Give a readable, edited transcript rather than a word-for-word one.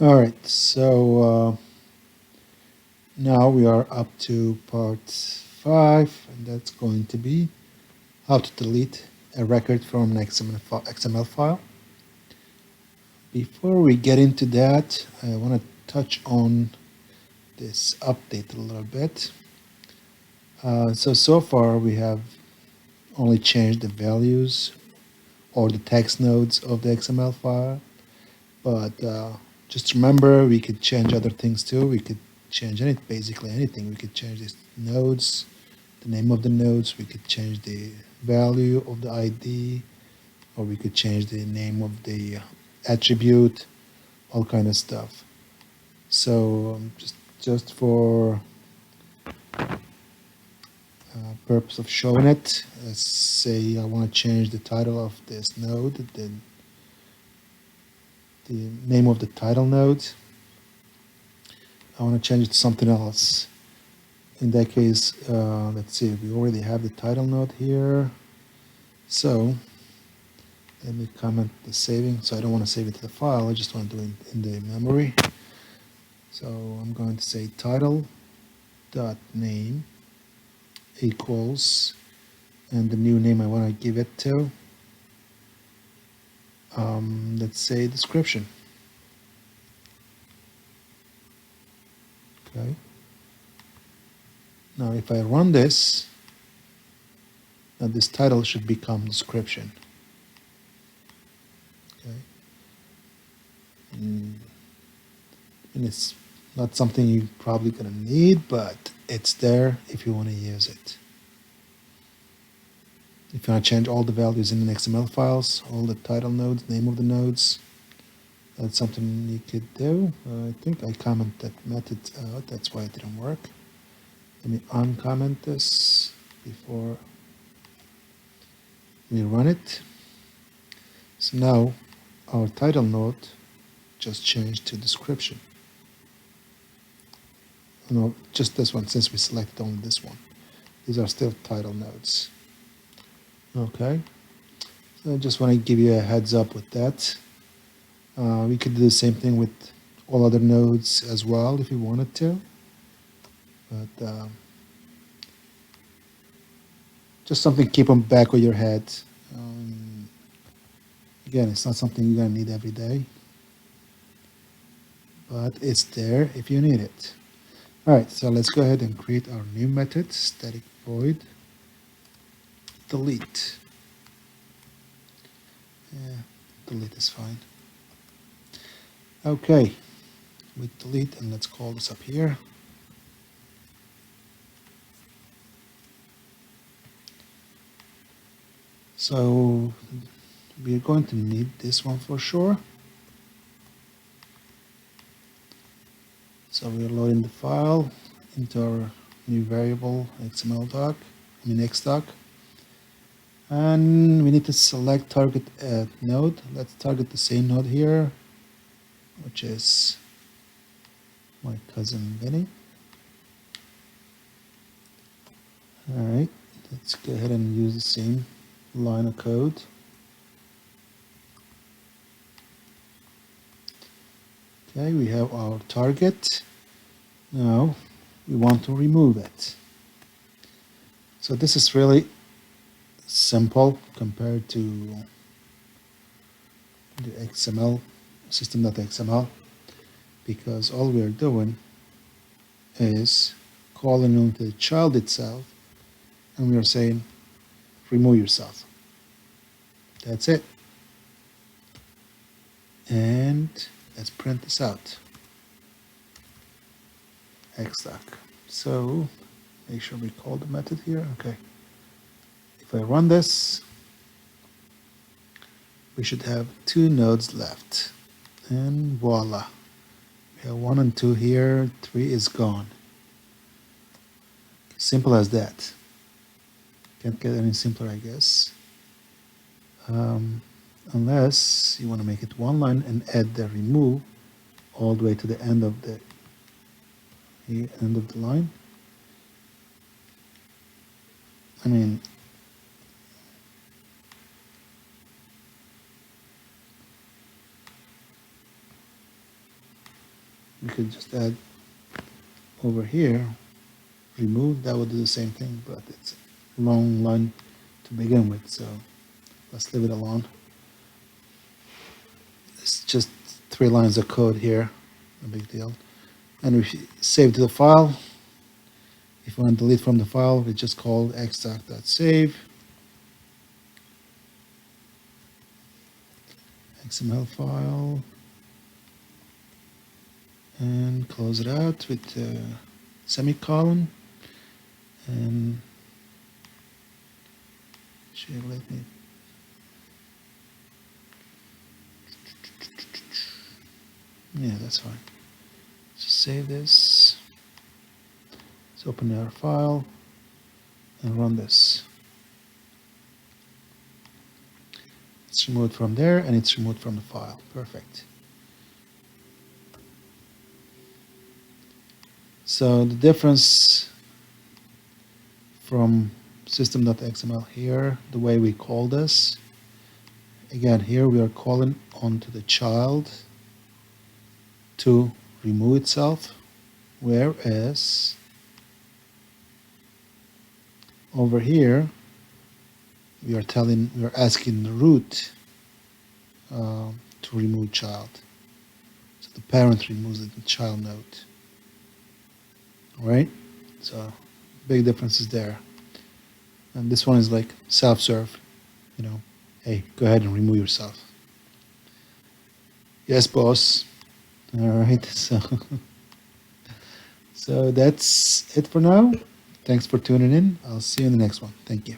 All right, so now we are up to part 5, and that's going to be how to delete a record from an XML file. Before we get into that, I want to touch on this update a little bit. So far we have only changed the values or the text nodes of the XML file, but just remember we could change other things too. We could change basically anything. We could change these nodes, the name of the nodes, we could change the value of the ID, or we could change the name of the attribute, all kind of stuff. So just for purpose of showing it, let's say I want to change the title of this node, the name of the title node. I want to change it to something else. In that case, let's see, we already have the title node here. So let me comment the saving. So I don't want to save it to the file. I just want to do it in the memory. So I'm going to say title dot name equals, and the new name I want to give it to, let's say description. Okay. Now if I run this, now this title should become description. Okay. And it's not something you're probably going to need, but it's there if you want to use it. If you want to change all the values in the XML files, all the title nodes, name of the nodes, that's something you could do. I think I commented that method out, that's why it didn't work. Let me uncomment this before we run it. So now our title node just changed to description. No, just this one, since we selected only this one. These are still title nodes. Okay, so I just want to give you a heads up with that. We could do the same thing with all other nodes as well if you wanted to, but just something to keep on back of your head. Again, it's not something you're going to need every day, but it's there if you need it. All right, so let's go ahead and create our new method, static void delete. Yeah, delete is fine. Okay, with delete, and let's call this up here. So we're going to need this one for sure. So we're loading the file into our new variable XML doc, xdoc. And we need to select target node. Let's target the same node here, which is my cousin Vinny. All right, let's go ahead and use the same line of code. Okay, we have our target. Now we want to remove it. So this is really simple compared to the XML, System.Xml, because all we are doing is calling on the child itself, and we are saying, remove yourself. That's it. And let's print this out. Xdoc. So make sure we call the method here. Okay. If I run this, we should have 2 nodes left. And voila. We have 1 and 2 here, 3 is gone. Simple as that. Can't get any simpler, I guess. Unless you want to make it one line and add the remove all the way to the end of the line. I mean, We could just add over here, remove, that would do the same thing, but it's a long line to begin with, so let's leave it alone. It's just 3 lines of code here, no big deal. And we save to the file. If we want to delete from the file, we just call extract.save, XML file, and close it out with a semicolon, and should let me. Yeah, that's fine. So save this. Let's open our file and run this. It's removed from there and it's removed from the file. Perfect. So the difference from System.XML here, the way we call this, again, here we are calling onto the child to remove itself, whereas over here we are asking the root to remove child. So the parent removes the child node. All right, so big differences there. And this one is like self-serve, hey, go ahead and remove yourself. Yes, boss. All right, so that's it for now. Thanks for tuning in. I'll see you in the next one. Thank you.